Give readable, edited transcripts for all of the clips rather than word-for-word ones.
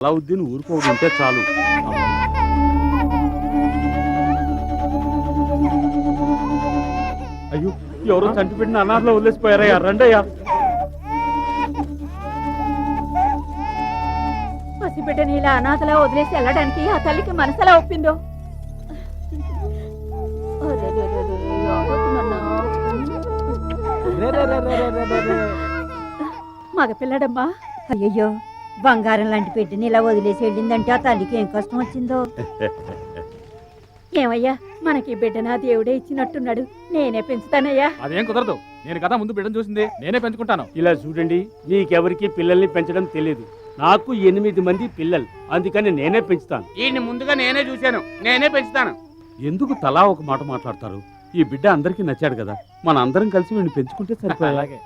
అలావుద్దీన్ ఊరుకోకుంటే చాలు. అయ్యో, ఎవరో చంటిపెట్టిన అనాథలో వదిలేసిపోయారయ్యా. రండయ్యా. పసిబిడ్డని ఇలా అనాథలా వదిలేసి వెళ్ళడానికి ఆ తల్లికి మనసులా ఒప్పిందో. మగ పిల్లడమ్మా. అయ్యయ్యో, బంగారం లాంటి పెట్టిని ఇలా వదిలేసి వెళ్ళిందంటే ఆ తల్లికి ఏం కష్టం వచ్చిందో. ఏమయ్యా, మనకి బిడ్డనా దేవుడే ఇచ్చినట్టున్నాడు. నేనే పెంచుతానయ్యా. అదేం కుదరదు. నేను కదా ముందు బిడ్డను చూసింది, నేనే పెంచుకుంటాను. ఇలా చూడండి, మీకెవరికి పిల్లల్ని పెంచడం తెలియదు. నాకు 8 మంది పిల్లలు, అందుకని నేనే పెంచుతాను. ఈయన్ని ముందుగా నేనే చూశాను, నేనే పెంచుతాను. ఎందుకు తలా ఒక మాట మాట్లాడతారు? ఈ బిడ్డ అందరికీ నచ్చాడు కదా, మన అందరం కలిసి వీడిని పెంచుకుంటే సరిపోయా. అలాగే.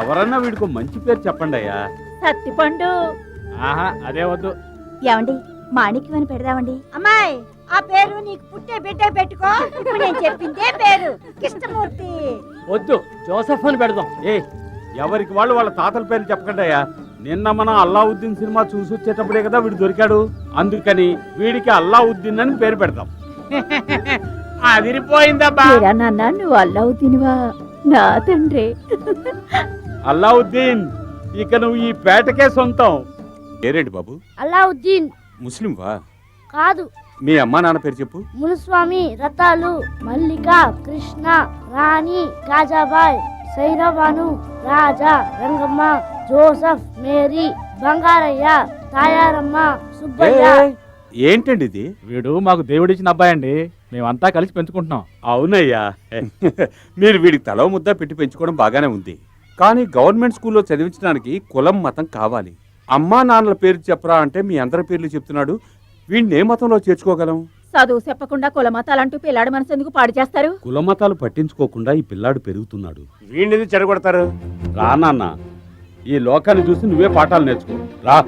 ఎవరన్నా వీడికి మంచి పేరు చెప్పండి అయ్యా. సత్తిపండు. ఆహా, అదే వద్దు. ఏమండి, మాణిక్యం అని పెడదామండి. అమ్మాయి, ఆ పేరు నీకు పుట్టే బిడ్డే పెట్టుకో. ఇప్పుడు నేను చెప్పిందే పేరు, కృష్ణమూర్తి. వద్దు, జోసెఫ్ అని పెడదాం. ఎవరికి వాళ్ళు వాళ్ళ తాతల పేరు చెప్పకండి అయ్యా. నిన్న మనం అల్లావుద్దీన్ సినిమా చూసి వచ్చేటప్పుడే కదా వీడు దొరికాడు, అందుకని వీడికి అల్లావుద్దీన్ అని పేరు పెడతాం. అదిరిపోయిందబ్బా. నాన్న, నువ్వు అల్లావుద్దీన్వా? నా తండ్రి. అల్లావుద్దీన్, ఇక నువ్వు ఈ పేటకే సొంతం. పేరేంటి బాబు? అల్లావుద్దీన్. ముస్లింవా? కాదు. మీ అమ్మా నాన్న పేరు చెప్పు. మునుస్వామి, రతాలు, మల్లిక, కృష్ణ, రాణి, కాజాబాయ్, సైరబాను, రాజా, రంగమ్మ, జోసఫ్, మేరీ, బంగారయ్య, తాయారమ్మ, సుబ్బయ్య. ఏంటండి ఇది? వీడు మాకు దేవుడిచ్చిన అబ్బాయి అండి. మేమంతా కలిసి పెంచుకుంటున్నాం. అవునయ్యా. మీరు వీడికి తల ముద్ద పెట్టి పెంచుకోవడం బాగానే ఉంది, కానీ గవర్నమెంట్ స్కూల్లో చదివించడానికి కులం మతం కావాలి. అమ్మా నాన్నల పేరు చెప్పరా అంటే మీ అందరి పేర్లు చెప్తున్నాడు. వీడిని ఏ మతంలో చేర్చుకోగలం? చదువు చెప్పకుండా కులమతాలంటూ పిల్లాడి మనసు ఎందుకు పాడు చేస్తారు? కులమతాలు పట్టించుకోకుండా ఈ పిల్లాడు పెరుగుతున్నాడు. వీడిని చెడగొడతారు. రా నాన్న, ఈ లోకాన్ని చూసి నువ్వే పాఠాలు నేర్చుకో. రా.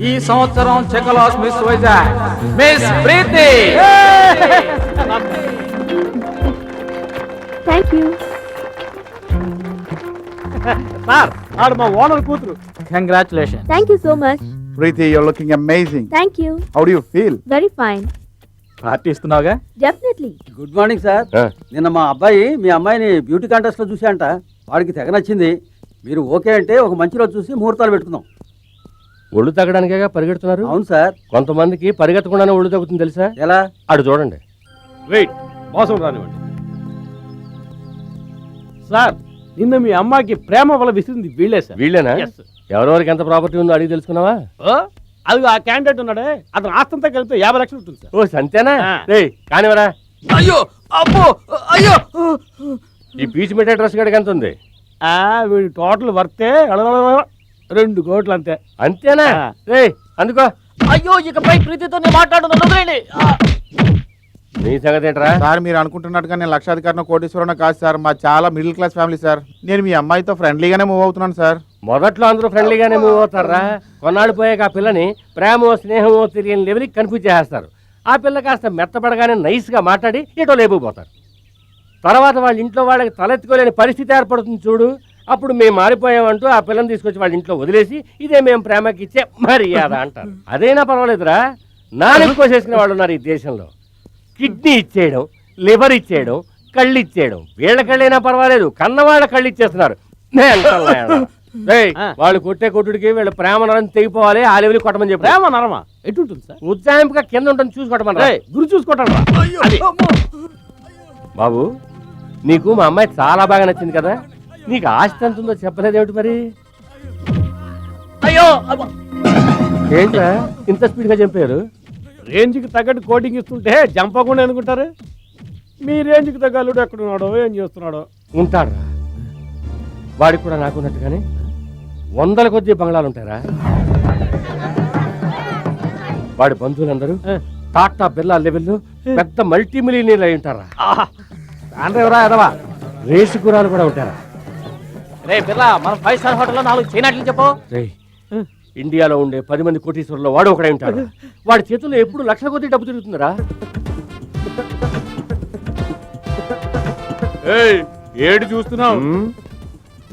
ఈ సంవత్సరం చెకలాస్ miss Vizag miss Preeti. Thank you sir, ఆడు మా ఓనర్ కూతురు. Congratulation. Thank you so much. Preeti, you're looking amazing. Thank you. How do you feel? Very fine. Party ఇస్తున్నావుగా? డెఫినెట్లీ. Good morning sir. నిన్న మా అబ్బాయి మీ అమ్మాయిని బ్యూటీ కాంటెస్ట్ లో చూసా అంట. వాడికి తెగ నచ్చింది. మీరు ఓకే అంటే ఒక మంచి రోజు చూసి ముహూర్తాలు పెట్టుకుందాం. ఒళ్ళు తగ్గడానికే పరిగెడుతున్నారు? అవును సార్. కొంతమందికి పరిగెత్తకుండానే ఒళ్ళు తగ్గుతుంది తెలుసా? ఎలా? అటు చూడండి. వెయిట్, మోసం రానివ్వండి. సార్, నిన్న మీ అమ్మాయికి ప్రేమ వల్ల విసిరింది వీళ్ళే సార్. వీళ్ళేనా? ఎవరెవరికి ఎంత ప్రాపర్టీ ఉందో అడిగి తెలుసుకున్నావా? అది ఆ క్యాండిడేట్ ఉన్నాడే, అతను ఆస్తంతా కలిపితే 50 లక్షలు ఉంటుంది సార్. ఓ సంతేనా? కానివరా. అయ్యో, అబ్బో, అయ్యో. ఈ పీచు మిఠాయి డ్రెస్ గడికి ఎంత ఉంది? వీడి టోటల్ వర్తే 2 కోట్లు అంతే. అంతేనా? అందుకో. అయ్యో, ఇకపై ప్రీతితో మాట్లాడుతున్నాను. నీ సంగతి ఏంట్రా? సార్, మీరు అనుకుంటున్నట్టుగా నేను లక్షాధికారిని కోటీశ్వరుని కాదు సార్. మా చాలా మిడిల్ క్లాస్ ఫ్యామిలీ సార్. నేను మీ అమ్మాయితో ఫ్రెండ్లీగానే మూవ్ అవుతున్నాను సార్. మొదట్లో అందరూ ఫ్రెండ్లీగానే మూవ్ అవుతారా? కొన్నాళ్ళు పోయాక ఆ పిల్లని ప్రేమో స్నేహమో తెలియని లెవెల్కి కన్ఫ్యూజ్ చేస్తారు. ఆ పిల్ల కాస్త మెత్తపడగానే నైస్గా మాట్లాడి ఎటో లేపుపోతారు. తర్వాత వాళ్ళ ఇంట్లో వాళ్ళకి తలెత్తుకోలేని పరిస్థితి ఏర్పడుతుంది చూడు. అప్పుడు మేము మారిపోయామంటూ ఆ పిల్లని తీసుకొచ్చి వాళ్ళ ఇంట్లో వదిలేసి ఇదే మేము ప్రేమకి ఇచ్చే మర్యాద అంటారు. అదైనా పర్వాలేదురా, నాలుగు కోసేసిన వాళ్ళు ఉన్నారు ఈ దేశంలో. కిడ్నీ ఇచ్చేయడం, లివర్ ఇచ్చేయడం, కళ్ళు ఇచ్చేయడం. వీళ్ళ కళ్ళైనా పర్వాలేదు, కన్నవాళ్ళ కళ్ళు ఇచ్చేస్తున్నారు. వాళ్ళు కొట్టే కొట్టుడికి వీళ్ళ ప్రేమ నరం తెగిపోవాలి. ఆ లెవెల్ కొట్టమని చెప్పి. ప్రేమ నరమా ఎటుంటుంది సార్? ఉజ్జాయింపుగా కింద ఉంటుంది, చూసుకోవటమని. గురి చూసుకోవటం. బాబు, నీకు మా అమ్మాయి చాలా బాగా నచ్చింది కదా. నీకు ఆస్తి ఎంత ఉందో చెప్పలేదేమిటి మరి? ఏంట్రా ఇంత స్పీడ్ గా చంపారు? రేంజ్కి తగ్గట్టు కోటింగ్ ఇస్తుంటే జంపకుండా అనుకుంటారు. మీ రేంజ్కి తగ్గ అల్లుడు ఎక్కడున్నాడో ఏం చేస్తున్నాడో. ఉంటాడ్రా, వాడికి కూడా నాకున్నట్టుగానే వందల కొద్ది బంగ్లాలు ఉంటారా? వాడి బంధువులందరూ టాటా బిర్లా లెవెల్లో పెద్ద మల్టీ మిలియనీర్లు అయి ఉంటారా? ఎవరా ఎదవా? రేసు గురాలు కూడా ఉంటారా? రే బిర్లా, మనం 5 స్టార్ హోటల్లో 4 చైనాట్లు చెప్పు. రేయ్, ఇండియాలో ఉండే 10 మంది కోటీశ్వరుల్లో వాడు ఒకడే ఉంటాడు. వాడి చేతుల్లో ఎప్పుడు లక్షల కొద్ది డబ్బు తిరుగుతుందిరా. ఏడు చూస్తున్నావు?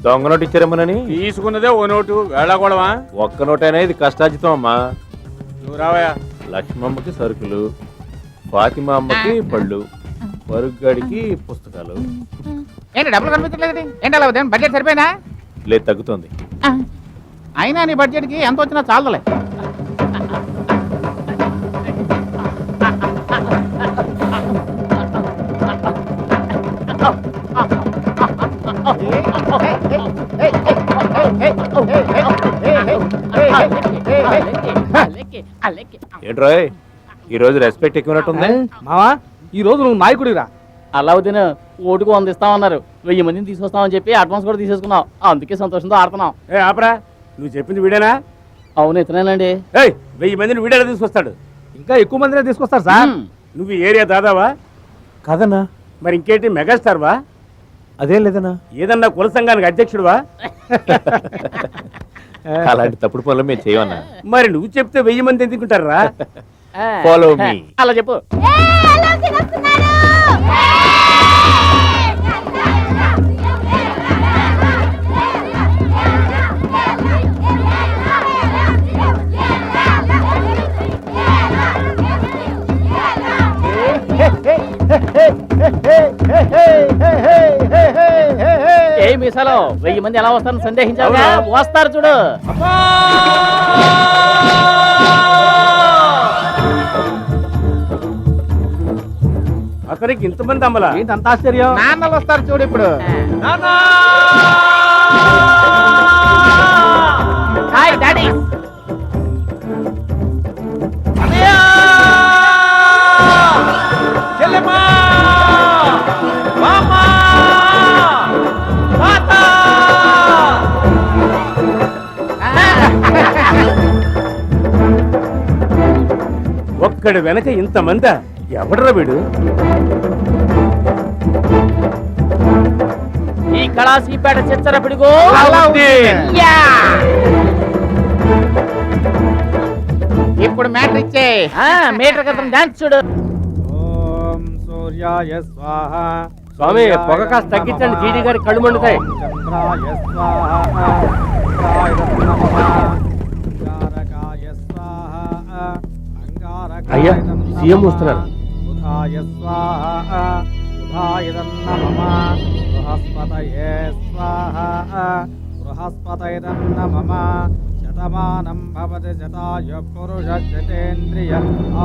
దొంగ నోటు ఇచ్చారేమోనని. తీసుకున్నదే ఓ నోటు, వేళాకోవడమా? ఒక్క నోటైనా ఇది కష్టార్జితం అమ్మా. నువ్వు రావయా. లక్ష్మమ్మకి సరుకులు, ఫాతిమా అమ్మకి పళ్ళు, పరుగ్గాడికి పుస్తకాలు. ఏంటి డబ్బులు కనిపించట్లేదు? ఏంటి అలా ఉదయం బడ్జెట్ సరిపోయినా? లేదు, తగ్గుతుంది. అయినా నీ బడ్జెట్కి ఎంత వచ్చినా చాలదులే. ఏంట్రోయ్, ఈ రోజు రెస్పెక్ట్ ఎక్కువనట్టుంది. మావా, ఈ రోజు నువ్వు నాయకుడిరా. అలావుద్దీన్ ఓటుకు 100 ఇస్తామన్నారు. 1000 మందిని తీసుకొస్తామని చెప్పి అడ్వాన్స్ కూడా తీసేసుకున్నాం. అందుకే సంతోషంతో ఆడుతున్నాం. ఆపరా, నువ్వు చెప్పింది వీడేనా? అవును, ఇతనేనండి. 1000 మందిని వీడేలా తీసుకొస్తాడు? ఇంకా ఎక్కువ మందినే తీసుకొస్తారు సార్. నువ్వు ఈ ఏరియా దాదావా? కదన్నా. మరి ఇంకేంటి, మెగాస్టార్ వా? అదేం లేదన్నా. ఏదన్నా కుల సంఘానికి అధ్యక్షుడువా? అలాంటి తప్పుడు పనులు మేము చేయమన్నా. మరి నువ్వు చెప్తే 1000 మంది ఎందుకుంటారా? Follow me. అలా చెప్పు. ఏ మీసాలో 1000 మంది ఎలా వస్తారని సందేహించావు? వస్తారు చూడు. అతనికి ఇంతమంది అమ్మలా? ఏంటంత ఆశ్చర్యం? నాన్నలు వస్తారు చూడు ఇప్పుడు. Hi daddy. ఒక్కడి వెనక ఇంతమంది ఎవడరా వీడు? ఈ కళాసీపేట చిచ్చర పిడుగు ఇప్పుడు మ్యాటర్ ఇచ్చే. మీటర్ క్రితం డాన్స్ చూడు. ఓం సూర్యాయ స్వాహ. స్వామి, పొగ కాస్త తగ్గించండి, జీడి గారి కళ్ళు మండుతాయి. చంద్రాయ స్వాహ. అయ్యా, సీఎం వస్తున్నారు. బుధాయ స్వాహ. బుధాయదన్నమః. బృహస్పతయే స్వాహ. బృహస్పతయదన్నమః. శతమానం భవతి శతాయు పురుష శతేంద్రియ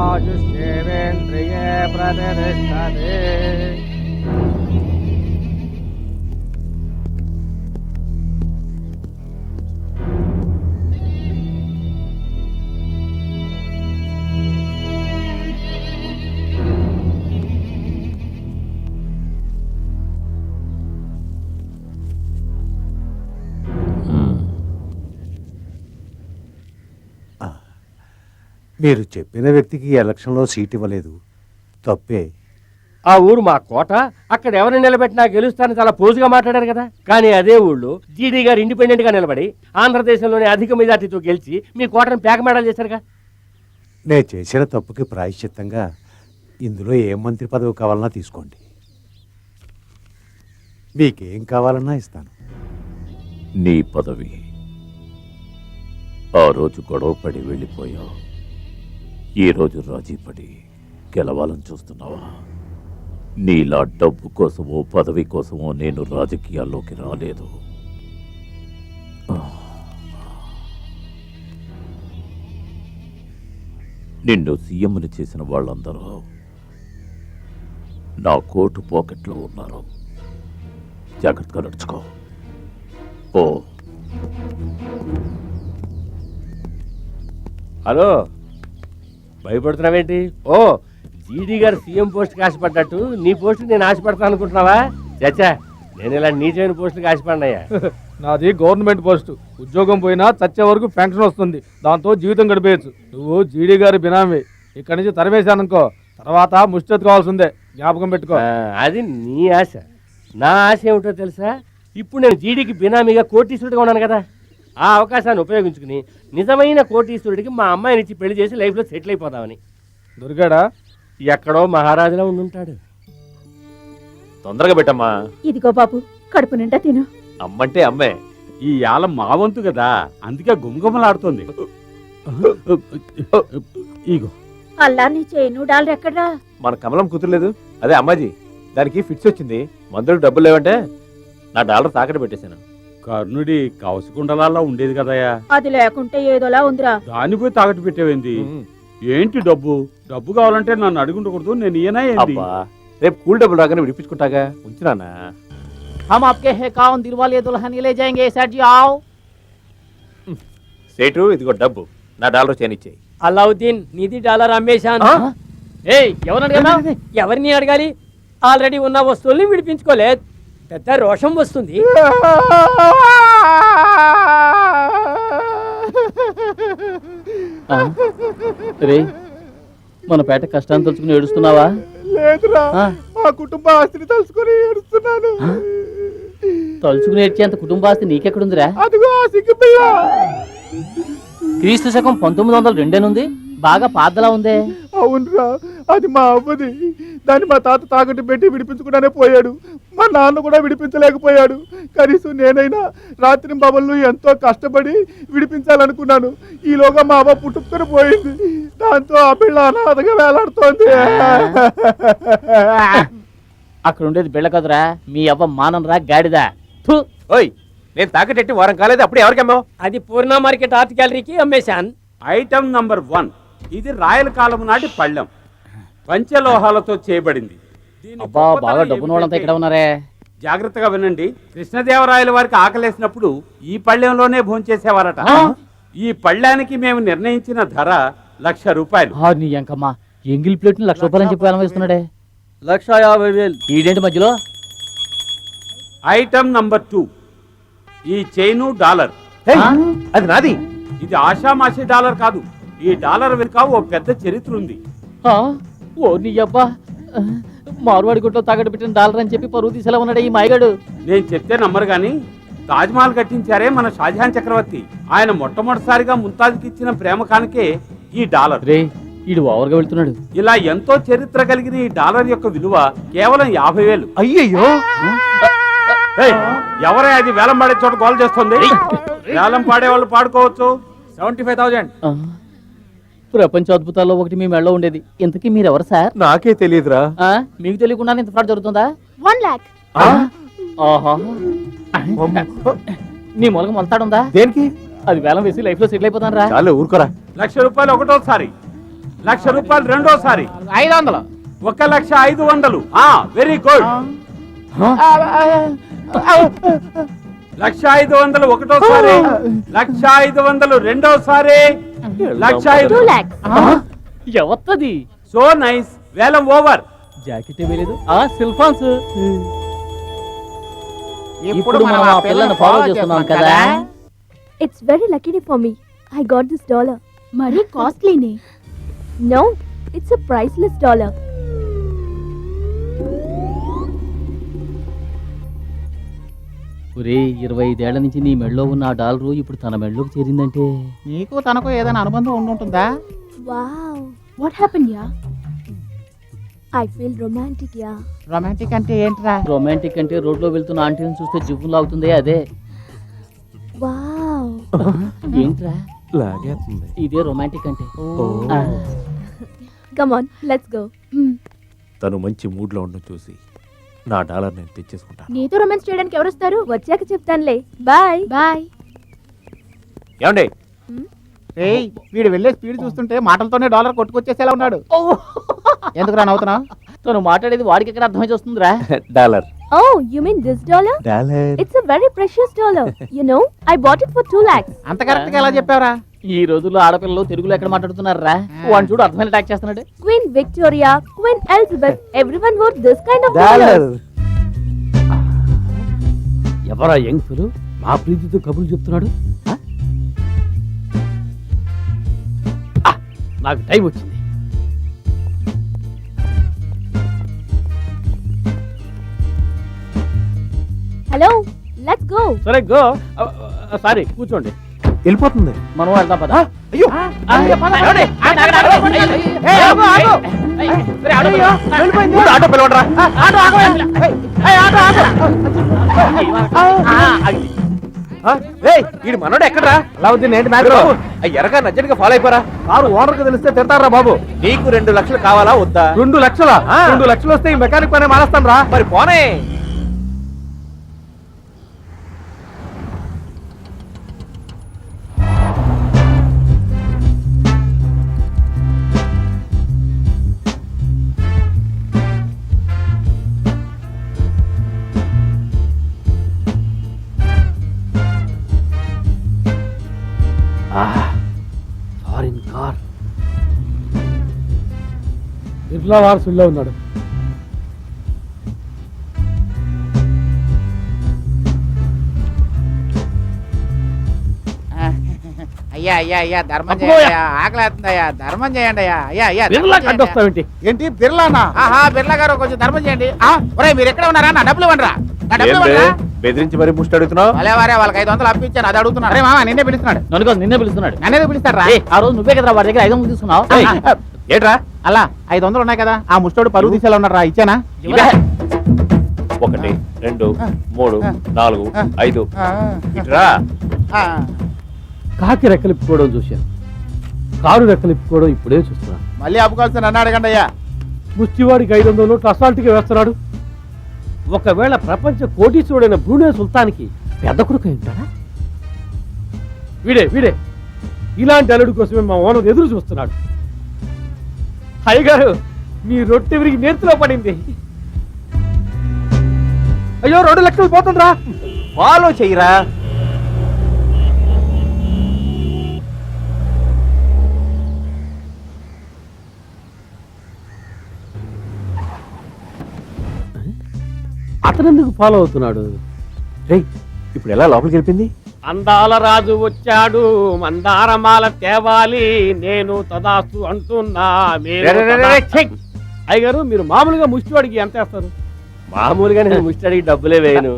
ఆయుష్యేవేంద్రియే ప్రతిష్టతే. మీరు చెప్పిన వ్యక్తికి ఎలక్షన్లో సీట్ ఇవ్వలేదు, తప్పే. ఆ ఊరు మా కోట, అక్కడ ఎవరిని నిలబెట్టినా గెలుస్తానని చాలా పోజుగా మాట్లాడారు కదా. కానీ అదే ఊళ్ళో జీడీ గారు ఇండిపెండెంట్ గా నిలబడి ఆంధ్రదేశంలోనే అధిక మెజార్టీతో గెలిచి మీ కోటను పేకమేడాలు చేశారుగా. నేను చేసిన తప్పుకి ప్రాయశ్చిత్తంగా ఇందులో ఏ మంత్రి పదవి కావాలన్నా తీసుకోండి, మీకేం కావాలన్నా ఇస్తాను. నీ పదవి ఆ రోజు గొడవపడి వెళ్ళిపోయావు, ఈ రోజు రాజీపడి గెలవాలని చూస్తున్నావా? నీలా డబ్బు కోసమో పదవి కోసమో నేను రాజకీయాల్లోకి రాలేదు. నిన్ను సీఎంని చేసిన వాళ్ళందరూ నా కోటు పాకెట్లో ఉన్నారు. జాగ్రత్తగా నడుచుకో. ఓ హలో, భయపడుతున్నావేంటి? ఓ, జీడీ గారు సీఎం పోస్ట్కి ఆశపడ్డట్టు నీ పోస్ట్కి నేను ఆశపడతాను అనుకుంటున్నావా? చచ్చా, నేను ఇలా నీచమైన పోస్టుకి ఆశపడినాయా? నాది గవర్నమెంట్ పోస్టు. ఉద్యోగం పోయినా చచ్చే వరకు పెన్షన్ వస్తుంది, దాంతో జీవితం గడిపేయచ్చు. నువ్వు జీడీ గారి బినామీ. ఇక్కడి నుంచి తరివేశాననుకో, తర్వాత ముష్టెత్తుకోవాల్సిందే, జ్ఞాపకం పెట్టుకో. అది నీ ఆశ. నా ఆశ ఏమిటో తెలుసా? ఇప్పుడు నేను జీడీకి బినామీగా కోటీశ్వరుడిగా ఉన్నాను కదా, ఆ అవకాశాన్ని ఉపయోగించుకుని నిజమైన కోటీశ్వరుడికి మా అమ్మాయిని ఇచ్చి పెళ్లి చేసి లైఫ్లో సెటిల్ అయిపోదామని. దొరికాడా? ఎక్కడో మహారాజులా ఉండుంటాడు. తొందరగా పెట్టమ్మా. ఇదిగో బాబు, కడుపు నిండా తిను. అమ్మంటే అమ్మే. ఈ యాల మా వంతు కదా, అందుకే గుమగుమలాడుతుంది. ఇగో అల్లా నీ చేను డాలర్ ఎక్కడ్రా? మన కమలం కుదరలేదు, అదే అమ్మాజీ, దానికి ఫిట్స్ వచ్చింది, మందులకు డబ్బులు లేవంటే నా డాలర్ తాకట్టు పెట్టేశాను. కర్ణుడి కవసకుండలాల్లో ఉండేది కదయ్యా, అది లేకుంటే ఏదోలా ఉందిరా. దాన్ని పోయి తాకట్టు పెట్టేవేంది? ఏంటి డబ్బు? డబ్బు కావాలంటే నన్ను అడుగుండకూడదు, నేను ఈయన ఏంటి? అబ్బా, రేపు కూల్ డబ్బులు రాగానే విడిపించుకుంటాగా, ఉంచునానా. हम आपके है कौन दिल वाले दुल्हन ले जाएंगे सेठ जी आओ. సేటు, ఇదిగో డబ్బు, నా డాలర్ చేయనిచ్చేయి. అలావుద్దీన్ నీది డాలర్ అమ్మేశాను. ఎవరిని అడగాలి? ఎవరిని అడగాలి? ఆల్రెడీ ఉన్న వస్తువుల్ని విడిపించుకోలేదు, పెద్ద రోషం వస్తుంది. మన పేట కష్టాన్ని తలుచుకుని ఏడుస్తున్నావా? లేదురా, మా కుటుంబ ఆస్తిని తలుచుకొని ఏడుస్తున్నాను. తలుచుకుని ఏడ్చేంత కుటుంబాస్తి నీకెక్కడుందిరా? అదిగో సిగ్గుపిల్ల. క్రీస్తు శకం 1902 బాగా పాతలా ఉందే. అవునరా, అది మా అవ్వది. దాన్ని మా తాత తాకట్టు పెట్టి విడిపించుకుంటానే పోయాడు. మా నాన్న కూడా విడిపించలేకపోయాడు. కనీసం నేనైనా రాత్రి బాబులు ఎంతో కష్టపడి విడిపించాలనుకున్నాను. ఈలోగా మా అవ్వ పుట్టుకొని పోయింది. దాంతో ఆ పిల్ల అనాథగా వేలాడుతోంది. అక్కడ ఉండేది బిళ్ళ కదరా, మీ అవ్వ మానరా గాడిదా. ఓయ్, నేను తాకటెట్టి వారం కాలేదు, అప్పుడు ఎవరికి అమ్మావు? అది పూర్ణ మార్కెట్ ఆర్ట్ గ్యాలరీకి అమ్మేశాను. ఐటమ్ నంబర్ 1, ఇది రాయల కాలం నాటి పళ్ళెం, పంచలోహాలతో చేయబడింది. దీని అబ్బా, బాగా గొప్పతనం డబ్బున వాళ్ళంతా ఏమిటంటే, ఇక్కడ ఉన్నారే. జాగ్రత్తగా వినండి. కృష్ణదేవరాయల వారికి ఆకలేసినప్పుడు ఈ పళ్ళెంలోనే భోంచేసేవారట. ఈ పళ్ళానికి మేము నిర్ణయించిన ధర 1,00,000 రూపాయలు. నీ అంకమ్మ, ఎంగిల్ ప్లేట్ 1,00,000 రూపాయలని చెప్పి వేలం వేస్తున్నాడే. 1,50,000. ఈడేంటి మధ్యలో? ఐటమ్ నంబర్ 2, ఈ చైను డాలర్. అది నాది. ఇది ఆషామాషి డాలర్ కాదు. ఈ డాలర్ వెనుక ఓ పెద్ద చరిత్ర ఉంది. ఓ నీ అబ్బా, మార్వాడి గుట్లో తాగట్టు పెట్టిన డాలర్ అని చెప్పి పరువు తీసేలా ఉన్నాడే ఈ మాయగాడు. నేను చెప్తే నమ్మరు గాని, తాజ్మహల్ కట్టించారే మన షాజహాన్ చక్రవర్తి. ఆయన మొట్టమొదటిసారిగా ముంతాజ్కి ఇచ్చిన ప్రేమ కానుకే ఈ డాలర్. రే, ఈడు ఓవర్గా వెళ్తున్నాడు. ఇలా ఎంతో చరిత్ర కలిగిన ఈ డాలర్ యొక్క విలువ కేవలం 50,000. అయ్యయ్యో, ఎవరే అది వేలం పాడే చోట గోల్ చేస్తుంది? వేలం పాడే వాళ్ళు పాడుకోవచ్చు. 75,000. ప్రపంచ అద్భుతాల్లో ఒకటి మీ మెళ్ళలో ఉండేది. ఇంతకీ మీరెవరు సార్? నాకే తెలియదురా. మీకు తెలియకుండా ఇంత ఫ్రాడ్ జరుగుతుందా? 1 lakh. ఆహా, నీ మూలక మొలతాడుందా? దేనికి? అది వేలం వేసి లైఫ్ లో సెటిల్ అయిపోతాను రా. చాలు ఊరుకోరా. 1,00,000 రూపాయలు ఒకటోసారి, 1,00,000 రూపాయలు రెండోసారి, 500. 1,05,000. Very good. 1,05,000 ఒకటోసారి, 1,05,000 రెండోసారి, 1,05,000. 2 lakhs. ఎవత్తది? So nice. వేలం ఓవర్. జాకెట్ వేయలేదు. సిల్ఫాన్స్. ఇప్పుడు మనం ఆ పిల్లను ఫాలో చేస్తున్నాం కదా. It's very lucky for me. I got this dollar. మరీ కాస్ట్లీనే. No, it's a priceless dollar. ఒరే, 25 ఏళ్ల నుంచి నీ మెడలో ఉన్న ఆ డాలరు ఇప్పుడు తన మెడలోకి చేరిందంటే నీకు తనకు ఏదైనా అనుబంధం ఉండుంటుందా? Wow. What happened, yeah? I feel romantic, yeah. Romantic అంటే ఏంట్రా? రొమాంటిక్ అంటే రోడ్లో వెళ్తున్న ఆంటీని చూస్తే జివ్వు లాగుతుంది, అదే. Wow. ఏంట్రా లాగేస్తుంది. ఇదే రొమాంటిక్ అంటే. Come on, let's go. తను మంచి మూడ్ లో ఉండడం చూసి నా డాలర్ నేను తెచ్చేసుకుంటాను. నీతో రొమాన్స్ చేయడానికి ఎవరు వస్తారు? వచ్చాక చెప్తానులే. బాయ్. బాయ్. ఏమండి? ఏయ్, వీడు వెళ్ళే స్పీడ్ చూస్తుంటే మాటలతోనే డాలర్ కొట్టుకొచ్చేసేలా ఉన్నాడు. ఎందుకురా నవ్వుతున్నావు? తను మాట్లాడేది వాడికి ఎక్కడ అర్థమై వస్తుందిరా? Dollar. Oh, you mean this dollar? Dollar. It's a very precious dollar. You know, I bought it for 2 lakhs. అంత కరెక్ట్ గా ఎలా చెప్పావురా? ఈ రోజుల్లో ఆడపిల్లలు తెలుగులో ఎక్కడ మాట్లాడుతున్నారా వాడిని చూడు అర్థమైన అటాక్ చేస్తున్నాడు. Queen Victoria, Queen Elizabeth, everyone wore this kind of ఎవరా యంగ్ఫులు మా ప్రీతితో కబుర్లు చెప్తున్నాడు? నాకు టైం వచ్చింది. Hello, let's go. సరే గో. సారీ కూర్చోండి. వెళ్ళిపోతుంది. మనం వెళ్దాం పదా. అయ్యో ఆటో పిలవండిరా. వీడు మనోడు ఎక్కడరా? అలావుద్దీన్ ఏంటి మ్యాటర్? ఎరగా నజ్జడిగా ఫాలో అయిపోరా. కారు ఓనర్ కి తెలిస్తే తిడతారా బాబు? నీకు 2 లక్షలు కావాలా వద్దా? 2 లక్షలా? 2 లక్షలు వస్తే ఈ మెకానిక్ పని మానేస్తాను రా. మరి పోనే. Foreign car. బిర్లా వారసుల్లో ఉన్నాడు. అయ్యా అయ్యా అయ్యా ధర్మం చేయండి అయ్యా, ఆకలి వేస్తుందయ్యా, ధర్మం చేయండి అయ్యా. అయ్యా అయ్యా బిర్లా కట్టొస్తావేంటి? ఏంటి బిర్లానా? ఆహా బిర్లా గారు కొంచెం ధర్మం చేయండి. ఒరేయ్ మీరు ఎక్కడ ఉన్నారా? నా డబ్బులు ఇవ్వండిరా. నా డబ్బులు ఇవ్వండిరా. బెదిరించి మరి ముష్టి అడుగుతున్నావు? వారే వాళ్ళకి 500 అప్పించాను, అది అడుగుతున్నాడు. అరే మామ నిన్నే పిలుస్తున్నాడు. నిన్నే పిలుస్తున్నాడు. నన్నే పిలుస్తాడు రా. ఆ రోజు నువ్వే కదా వాడి దగ్గర 500 తీసుకున్నావు. ఏట్రా? అలా 500 ఉన్నాయి కదా, ఆ ముష్టోడు పరుగు తీసేలా ఉన్నాడు రా. ఇచ్చానా? 1 2 3 4 5 ఇట్రా. కాకి రెక్కలిప్పుకోవడం చూశాను, కారు రెక్కలిప్పుకోవడం ఇప్పుడే చూస్తున్నాను. మళ్ళీ అప్పుకోవాల్సిన నన్ను అడగండి అయ్యా. ముష్టివాడికి 500 నోట్లు అసాల్ట్గా వేస్తున్నాడు. ఒకవేళ ప్రపంచ కోటీశ్వరుడైన బ్రూనే సుల్తాన్కి పెద్ద కొడుకు ఉంటాడా? వీడే ఇలాంటి అల్లుడి కోసమే మా ఓనర్ ఎదురు చూస్తున్నాడు. అయ్యగారు మీ రొట్టె విరిగి నేర్చులో పడింది. అయ్యో 2 లక్షలు పోతుందిరా. ఫాలో చెయ్యరా. అతనెందుకు ఫాలో అవుతున్నాడు? రేయ్ ఇప్పుడు ఎలా లోపలికి వెళ్ళింది? అందాల రాజు వచ్చాడు, మందారమాల తేవాలి, నేను తదాస్తు అంటున్నా. అయ్యగారు మీరు మామూలుగా ముష్టివాడికి ఎంత వేస్తారు? మామూలుగా నేను ముష్టడికి డబ్బులే వేయను.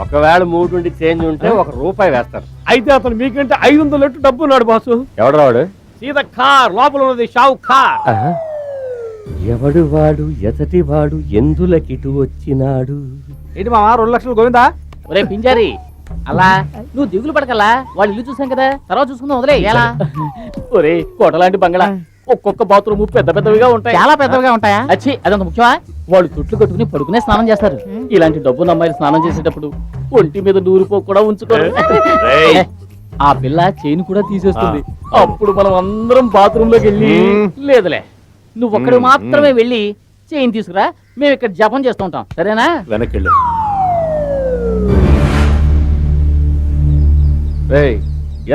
ఒకవేళ 3 చేంజ్ ఉంటే ₹1 వేస్తారు. అయితే అతను మీకంటే 500 డబ్బు ఉన్నాడు బాసు. ఎవడు రావాడు? సీత కార్ లోపల ఉన్నది షావు కార్. ఎవడు వాడు, ఎతటి వాడు, ఎందులకిటు వచ్చినాడు? ఏంటి మామ 2 లక్షలు గోవిందా? ఒరే పింజారి అలా నువ్వు దిగులు పడకలా, వాళ్ళు ఇల్లు చూసాం కదా, తర్వాత చూసుకుందాం వదిలే. ఎలా? ఒరే కోట లాంటి బంగళా, ఒక్కొక్క బాత్రూమ్ పెద్ద పెద్దవిగా ఉంటాయి. చాలా పెద్దగా ఉంటాయా? అచ్చి అదంత ముఖ్యమా? వాళ్ళు తుట్లు కట్టుకుని పడుకునే స్నానం చేస్తారు. ఇలాంటి డబ్బున్న అమ్మాయిలు స్నానం చేసేటప్పుడు ఒంటి మీద నూరుపో కూడా ఉంచుకోరు. ఆ పిల్ల చైన్ కూడా తీసేస్తుంది. అప్పుడు మనం అందరం బాత్రూమ్ లోకి వెళ్ళి, లేదులే నువ్వు ఒక్కడు మాత్రమే వెళ్ళి చైన్ తీసుకురా, మేము ఇక్కడ జపం చేస్తూ ఉంటాం, సరేనా? వెనక్కి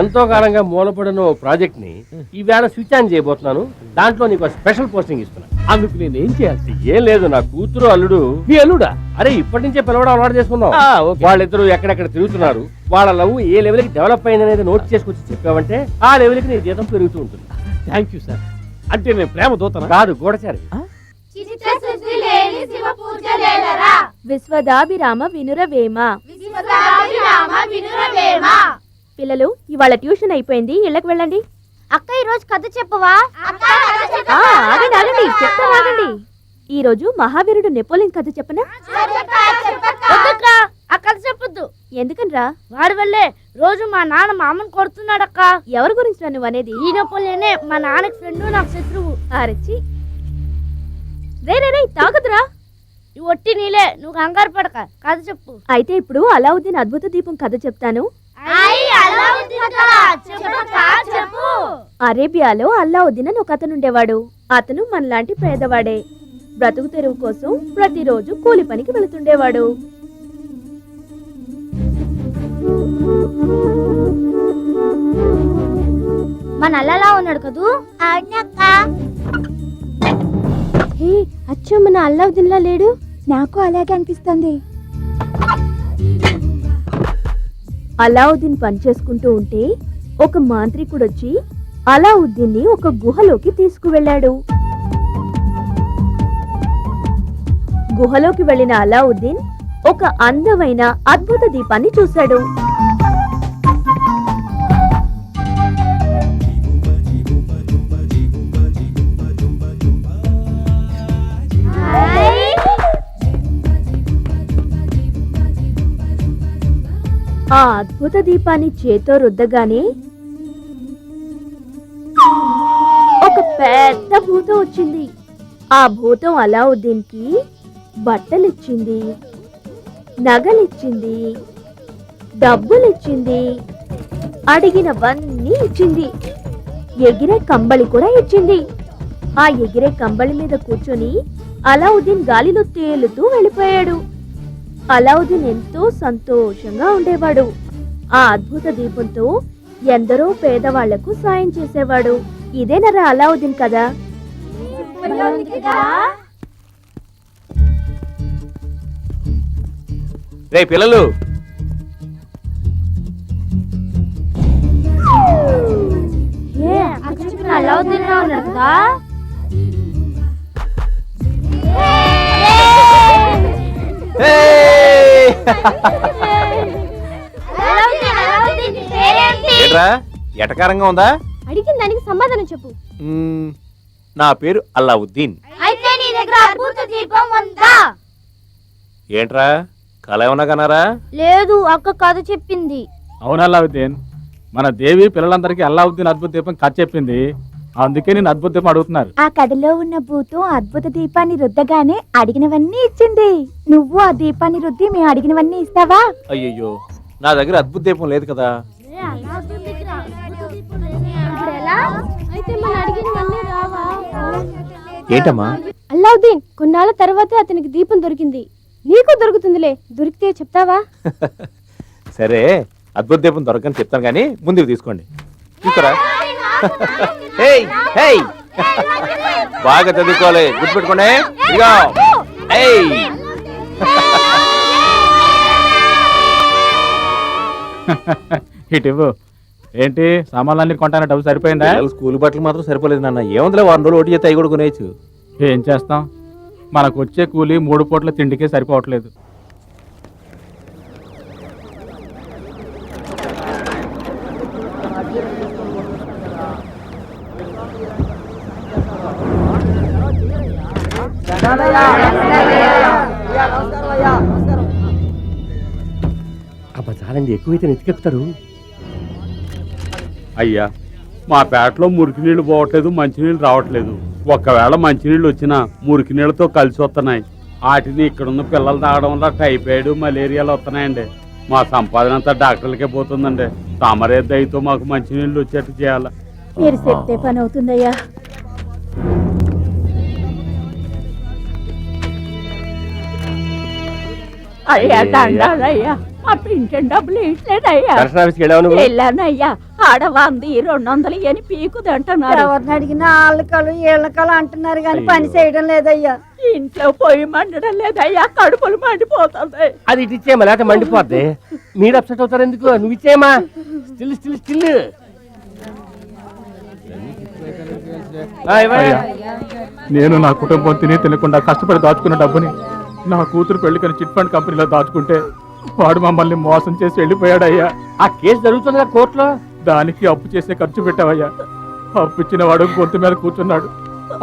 ఎంతో కాలంగా మూలపడిన ప్రాజెక్ట్ ని ఈవేళ స్విచ్ ఆన్ చేయబోతున్నాను. దాంట్లో నీకు స్పెషల్ పోస్టింగ్ ఇస్తున్నా. అందుకు నేను ఏం చేయాలి? ఏం లేదు, నా కూతురు అల్లుడు. మీ అల్లుడా? అరే ఇప్పటి నుంచే పిలవడం అలవాటు చేసుకుందాం. వాళ్ళిద్దరూ ఎక్కడెక్కడ తిరుగుతున్నారు, వాళ్ళ లవ్ ఏ లెవెల్ కి డెవలప్ అయింది అనేది నోట్ చేసుకొచ్చి చెప్పావంటే ఆ లెవెల్ కి నీ జీతం పెరుగుతూ ఉంటుంది. Thank you sir. అంటే నేను ప్రేమ దూతనా? కాదు, గూఢచారి. విశ్వదాభిరామ వినురవేమ. పిల్లలు ఇవాళ ట్యూషన్ అయిపోయింది, ఇళ్ళకి వెళ్ళండి. అక్క ఈ రోజు కథ చెప్పవా? ఆగండి ఆగండి, చెప్తాను ఆగండి. ఈ రోజు మహావీరుడు నెపోలియన్ కథ చెప్పనా? ఆ కథ చెప్పొద్దు. ఎందుకనరా? వాడి వల్లే రోజు మా నాన్న మా అమ్మని కొడుతున్నాడక్క. ఎవరి గురించి నువ్వు అనేది? ఈ నెపోలియనే మా నాన్నకి ఫ్రెండ్, నాకు శత్రువు. అరచి రే తాగదురా. ఈ ఒట్టి నీలే, నువ్వు కంగారు పడక, కథ చెప్పు. అయితే ఇప్పుడు అలావుద్దీన్ అద్భుత దీపం కథ చెప్తాను. అరేబియాలో అల్లావుద్దీన్ అని ఒక అతను ఉండేవాడు. అతను మనలాంటి పేదవాడే. బ్రతుకు తెరువు కోసం ప్రతిరోజు కూలి పనికి వెళుతుండేవాడు. మన అల్లలా ఉన్నాడు కదూ? అవునక్క. హే అచ్చో మన అల్లావుద్దీన్లా లేడు. నాకు అలాగే అనిపిస్తుంది. అలావుద్దీన్ పనిచేసుకుంటూ ఉంటే ఒక మాంత్రికుడు వచ్చి అలావుద్దీన్ని ఒక గుహలోకి తీసుకువెళ్ళాడు. గుహలోకి వెళ్ళిన అలావుద్దీన్ ఒక అందమైన అద్భుత దీపాన్ని చూశాడు. ఆ అద్భుత దీపాన్ని చేతో రుద్దగానే ఒక పెద్ద భూతం వచ్చింది. ఆ భూతం అలావుద్దీన్కి బట్టలిచ్చింది, నగలిచ్చింది, డబ్బులిచ్చింది, అడిగినవన్నీ ఇచ్చింది. ఎగిరే కంబళి కూడా ఇచ్చింది. ఆ ఎగిరే కంబళి మీద కూర్చొని అలావుద్దీన్ గాలిలో తేలుతూ వెళ్ళిపోయాడు. అలావుద్దీన్ ఎంతో సంతోషంగా ఉండేవాడు. ఆ అద్భుత దీపంతో ఎందరో పేదవాళ్లకు సాయం చేసేవాడు. ఇదేనరా అలావుద్దీన్ కదా. రే పిల్లలు, అలావుద్దీన్ లా ఉన్నాడు కదా. ఏంట్రా ఎటకారంగా ఉందా? అడిగిన దానికి సమాధానం చెప్పు. నా పేరు అల్లావుద్దీన్. అయితే నీ దగ్గర అద్భుత దీపం ఉందా? ఏంట్రా కళ ఏమన్నా కన్నారా? లేదు, అక్క కథ చెప్పింది. అవును అల్లావుద్దీన్, మన దేవి పిల్లలందరికీ అల్లావుద్దీన్ అద్భుత దీపం కథ చెప్పింది. అందుకే నేను అద్భుత దీపం అడుగుతున్నారు. ఆ కథలో ఉన్న భూతం అద్భుత దీపాన్ని రుద్దగానే అడిగినవన్నీ ఇచ్చింది. నువ్వు ఆ దీపాన్ని రుద్ది మేము అడిగినవన్నీ ఇస్తావా? అయ్యయ్యో, నా దగ్గర అద్భుత దీపం లేదు కదా. ఏంటమ్మా? అల్లావుద్దీన్, కొన్నాళ్ళ తర్వాత అతనికి దీపం దొరికింది. నీకు దొరుకుతుందిలే. దొరికితే చెప్తావా? సరే, అద్భుత దీపం దొరకని చెప్తాను కానీ ముందుకు తీసుకోండి. తీసుకురా. హేయ్ హేయ్, బాగా చదువుకోవాలి, గుర్తుపెట్టుకోండి. ఇదిగో ఏయ్. ఇటు ఏంటి సామాన్లన్నీ కొంటానే డబ్బు సరిపోయిందా? స్కూల్ బట్టలు మాత్రం సరిపోలేదు నాన్న. ఏముందిలే, 1 రోజులు ఓటీ చేస్తే అవి కూడా కొనేయచ్చు. ఏం చేస్తాం, మనకు వచ్చే కూలి 3 పూట్ల తిండికే సరిపోవట్లేదు. అబ్బా చాలండి, ఎక్కువైతే నెత్తికెక్కుతారు. అయ్యా, మా పేటలో మురికి నీళ్లు పోవట్లేదు, మంచినీళ్ళు రావట్లేదు. ఒకవేళ మంచినీళ్ళు వచ్చినా మురికి నీళ్ళతో కలిసి వస్తున్నాయి. వాటిని ఇక్కడున్న పిల్లలు తాగడం వల్ల టైఫాయిడ్, మలేరియాలు వస్తున్నాయండి. మా సంపాదన అంతా డాక్టర్లకే పోతుందండి. తమరే దయతో మాకు మంచినీళ్ళు వచ్చేట్టు చేయాలా? మీరు చెప్తే పని అవుతుందయ్యా. అయ్యా దండాలయ్యా, మా పింఛన్ డబ్బులు ఇట్లేదయ్యా. వెళ్ళానయ్యా, ఆడవాంది 200 అని పీకుదంటున్నారు. ఎవరిని అడిగినా ఆళ్ళకలు ఏళ్ళకలు అంటున్నారు కానీ పని చేయడం లేదయ్యా. ఇంట్లో పొయ్యి మండడం లేదయ్యా, కడుపులు మండిపోతుంది. అది ఇటు ఇచ్చేయమా, లేకపోతే మండిపోద్ది. మీరు అప్సెట్ అవుతారు ఎందుకు? నువ్వు ఇచ్చేయమా. Still still still. నేను నా కుటుంబం తిని తినకుండా కష్టపడి దాచుకున్న డబ్బుని నా కూతురు పెళ్లికని చిట్ ఫండ్ కంపెనీలో దాచుకుంటే వాడు మమ్మల్ని మోసం చేసి వెళ్ళిపోయాడయ్యా. ఆ కేసు జరుగుతుందిగా కోర్టులో. దానికి అప్పు చేసే ఖర్చు పెట్టావయ్యా. అప్పు ఇచ్చిన వాడు గొంతు మీద కూర్చున్నాడు.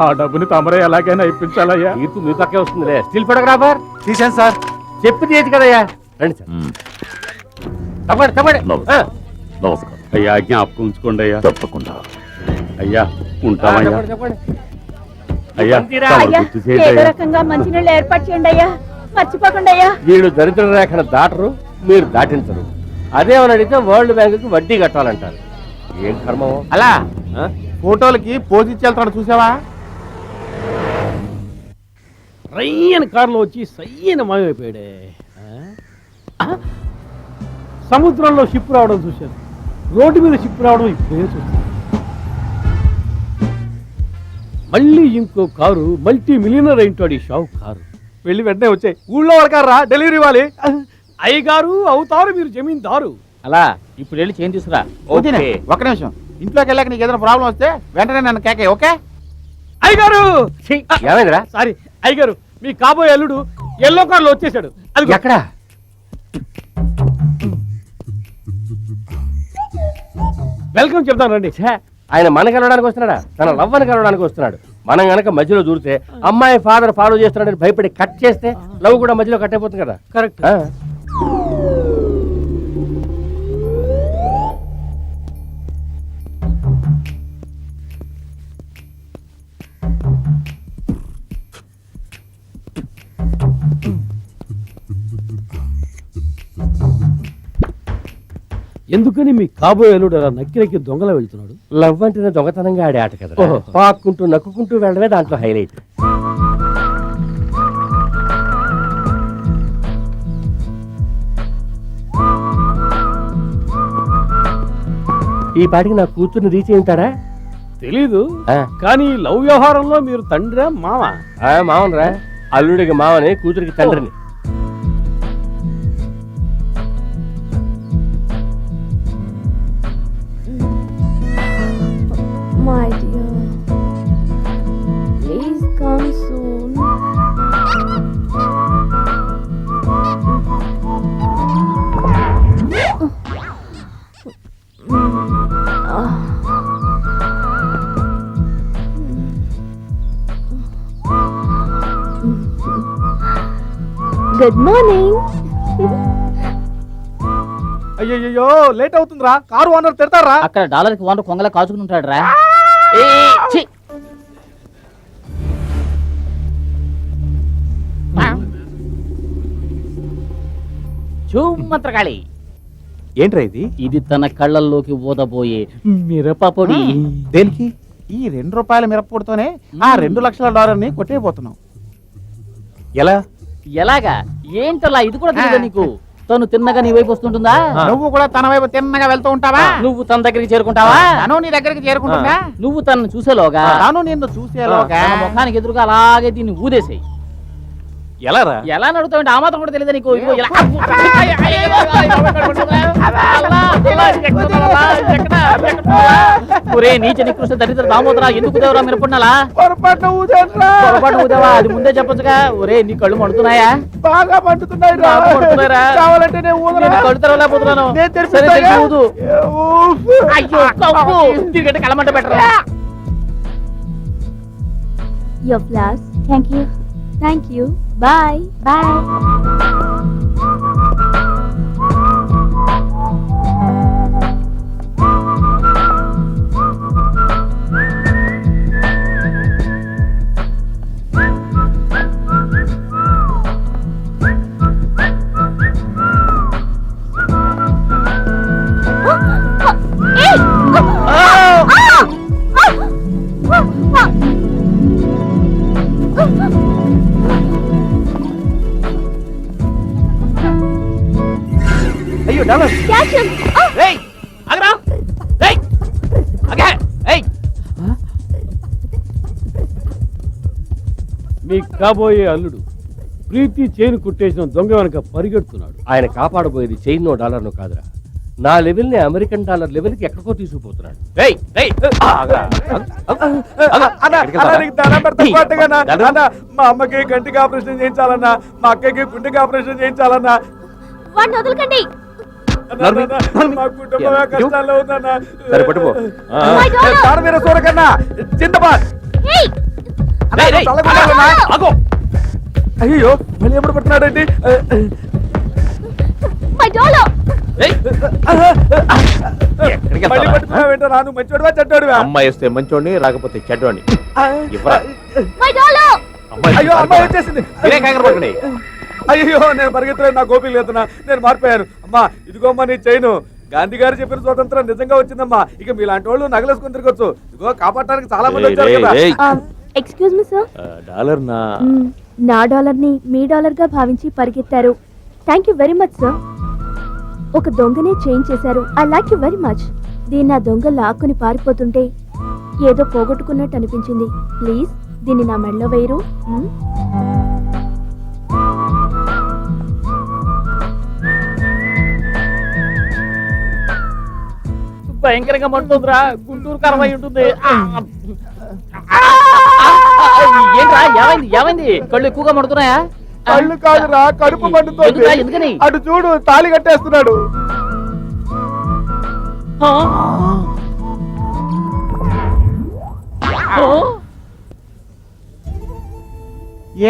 ఆ డబ్బుని తమరే ఎలాగైనా ఇప్పించాలయ్యా. తీర్పు మీ పక్కే వస్తుందిలే. స్టిల్ ఫోటోగ్రాఫర్ తీసాను సార్. చెప్పింది ఏంటి కదయ్యా. రండి సార్. తప్పండి తప్పండి. నమస్కారం అయ్యా, జ్ఞాపకం ఉంచుకోండి అయ్యా. తప్పకుండా. అయ్యా, ఉంటామయ్యా. చెప్పండి. అయ్యా, అయ్యా, ఏదో రకంగా మంచినీళ్ళు ఏర్పాటు చేయండి అయ్యా, మర్చిపోకండి అయ్యా. వీళ్ళు దరిద్ర రేఖను దాటరు, మీరు దాటించరు. అదేమని అడిగితే వరల్డ్ బ్యాంకుకి వడ్డీ కట్టాలంటారు. ఏం కర్మం. అలా ఫోటోలకి పోజ్ ఇచ్చి వెళ్తాడు చూసావా? రయ్యని కారులో వచ్చి సయ్యని మాయమైపోయాడే. సముద్రంలో షిప్ రావడం చూశాను, రోడ్డు మీద షిప్ రావడం ఇప్పుడే చూశాను. మళ్ళీ ఇంకో కారు మల్టీ మిలియనర్ అయింటాడు ఈ షావు కారు. వెళ్ళి వెంటనే వచ్చాయి. ఊళ్ళో వాళ్ళకారా డెలివరీ ఇవ్వాలి. అయ్యగారు అవుతారు మీరు జమీందారు. అలా ఇప్పుడు వెళ్ళి చేంజ్ తీసుకురా. వదినే, ఒక్క నిమిషం. ఇంట్లోకి వెళ్ళాక నీకు ఏదైనా ప్రాబ్లం వస్తే వెంటనే నన్ను కేకే, ఓకే? అయ్యగారు ఏమైందిరా? సారీ అయ్యగారు, మీ కాబోయే అల్లుడు ఎల్లో కార్లో వచ్చేసాడు. అది ఎక్కడ? వెల్కమ్ చెప్తాను రండి. ఆయన మన కలవడానికి వస్తున్నాడా? తన లవ్వని కలవడానికి వస్తున్నాడు. మనం గనక మధ్యలో దూరితే అమ్మాయి ఫాదర్ ఫాలో చేస్తున్నాడని భయపడి కట్ చేస్తే లవ్ కూడా మధ్యలో కట్ అయిపోతుంది కదా. కరెక్ట్. ఎందుకని మీ కాబోయే అల్లుడు అలా నక్కి నక్కి దొంగలా వెళ్తున్నాడు? లవ్ అంటేనే దొంగతనంగా ఆడే ఆట కదా. పాక్కుంటూ నక్కుకుంటూ వెళ్ళడమే దాంట్లో హైలైట్. ఈ పాటికి నా కూతుర్ని రీచ్ అయి ఉంటాడా తెలీదు. కానీ లవ్ వ్యవహారంలో మీరు తండ్రా మామ? మావనరా, అల్లుడికి మావని, కూతురికి తండ్రిని. My dear, please come soon. Good morning. అయ్యయ్యో లేట్ అవుతుందిరా. కారు ఓనర్ తిడతారా? అక్కడ డాలర్కి వంద కొంగలా కాచుకుని ఉంటాడు రా. మంత్రకాళి ఏంట్రా ఇది? ఇది తన కళ్ళల్లోకి ఊదబోయే మిరపపొడి. దేనికి? ఈ ₹2 మిరప్పొడితోనే ఆ $2,00,000 కొట్టేయబోతున్నాం. ఎలా? ఎలాగా? ఏంటలా? ఇది కూడా తెలియదా నీకు? తను తిన్నగా నీ వైపు వస్తుంటుందా? నువ్వు కూడా తన వైపు తిన్నగా వెళ్తూ ఉంటావా? నువ్వు తన దగ్గరికి చేరుకుంటావా? తను నీ దగ్గరికి చేరుకుంటుందా? నువ్వు తనను చూసేలోగా తను నిన్ను చూసేలోగా తన ముఖానికి ఎదురుగా అలాగే దీన్ని ఊదేసేయి. ఎలా రా? ఎలా నడుతావు? ఆ మాత్రం కూడా తెలియదా నీకు? ఇదిగో ఇలా. ఒరే నీచ నికృష్ట దరిద్ర దామోదరా, ఎందుకు దేవరా మిరపడినాలా? పొరపాటు ఊదేవా? అది ముందే చెప్పొచ్చుగా. ఒరే నీ కళ్ళు మండుతున్నాయా? బాగా మండుతున్నాయి. కావాలంటే నేను కళ్ళు తెరవలేకపోతున్నాను. సరే తెలిసి ఊదు. అయ్యో కవ్వు. తిరిగంటే కలమంట పెట్టరా. Your flowers. Thank you. Thank you. Bye. Bye. అయ్యో డాలర్. Catch him. మీ కాబోయే అల్లుడు ప్రీతి చైన్ కుట్టేసిన దొంగ వెనక పరిగెడుతున్నాడు. ఆయన కాపాడబోయేది చైన్ $1 కాదురా, నా లెవెల్ ని అమెరికన్ డాలర్ లెవెల్ కి ఎక్కడికో తీసుకుపోతున్నాడు. మా అమ్మకి కంటికి ఆపరేషన్ చేయించాలన్నా, మా అక్కకి గుండెకి ఆపరేషన్ చేయించాలన్నా, వాడిని వదలకండి. మా కుటుంబమే కష్టాల్లో ఉందన్నా. సరే పట్టుకో. చూడకన్నా జిందాబాద్. అయ్యో మళ్ళీ ఎప్పుడు పడుతున్నాడండి? My dollar. మళ్ళీ పట్టుకున్నావేంటో? రాను మంచోడువా చెడ్డోడువా? అమ్మాయి వస్తే మంచోడిని, రాకపోతే చెడ్డోడిని. My dollar. అయ్యో అమ్మాయి వచ్చేసింది. అయ్యో నేను పరిగెత్తలేదు, నా గోపి లేతున్నా, నేను మారిపోయాను. అమ్మా ఇదిగోమ్మా నీ చైను. గాంధీ గారు చెప్పిన స్వతంత్రం నిజంగా వచ్చిందమ్మా. ఇక మీలాంటి వాళ్ళు నగలేసుకుని తిరగొచ్చు. ఇదిగో కాపాడటానికి చాలా మంది వచ్చారు కదా. Excuse me, sir. డాలర్ నా డాలర్ ని మీ డాలర్ గా భావించి పరిగెత్తారు. Thank you very much sir. ఒక దొంగనే చేంజ్ చేశారు. I like you very much. దీన్ని ఆ దొంగ లాక్కుని పారిపోతుంటే ఏదో పోగొట్టుకున్నట్టు అనిపించింది. ప్లీజ్ దీన్ని నా మెడలో వేయరు. భయంకరంగా మంటుందిరా, గుంటూరు కరవై ఉంటుంది. ఏంట్రా, ఏమైంది ఏమైంది? కళ్ళు ఎక్కువగా మండుతున్నాయా? కళ్ళు కాదురా, కడుపు మండుతోంది. ఎందుకురా, ఎందుకని? అటు చూడు, తాళి కట్టేస్తున్నాడు.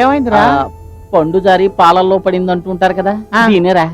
ఏమైందిరా? పండు జారి పాలల్లో పడింది అంటుంటారు కదా, దీనేరా.